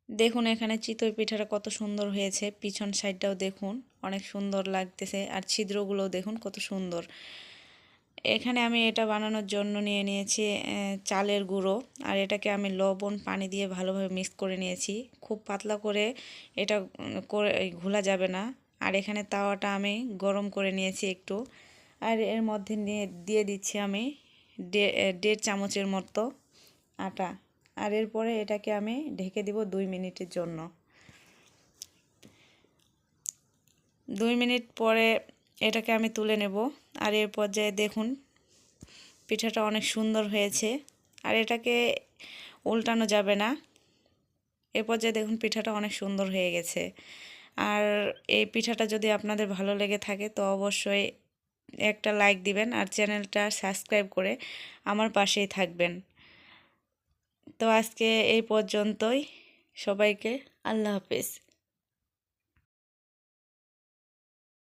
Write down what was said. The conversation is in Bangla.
দেখুন এখানে চিতই পিঠাটা কত সুন্দর হয়েছে, পিছন সাইডটাও দেখুন অনেক সুন্দর লাগতেছে, আর ছিদ্রগুলোও দেখুন কত সুন্দর। এখানে আমি এটা বানানোর জন্য নিয়ে নিয়েছি চালের গুঁড়ো, আর এটাকে আমি লবণ পানি দিয়ে ভালোভাবে মিক্স করে নিয়েছি। খুব পাতলা করে এটা করে ঘোলা যাবে না। আর এখানে তাওয়াটা আমি গরম করে নিয়েছি একটু, আর এর মধ্যে দিয়ে দিচ্ছি আমি 1.5 চামচের মতো আটা। আর এরপরে এটাকে আমি ঢেকে দিব 2 মিনিটের জন্য। 2 মিনিট পরে এটাকে আমি তুলে নেব। আর এর পর্যায়ে দেখুন পিঠাটা অনেক সুন্দর হয়েছে, আর এটাকে উল্টানো যাবে না। এ পর্যায়ে দেখুন পিঠাটা অনেক সুন্দর হয়ে গেছে। আর এই পিঠাটা যদি আপনাদের ভালো লেগে থাকে তো অবশ্যই একটা লাইক দিবেন, আর চ্যানেলটা সাবস্ক্রাইব করে আমার পাশেই থাকবেন। তো আজকে এই পর্যন্তই, সবাইকে আল্লাহ হাফেজ।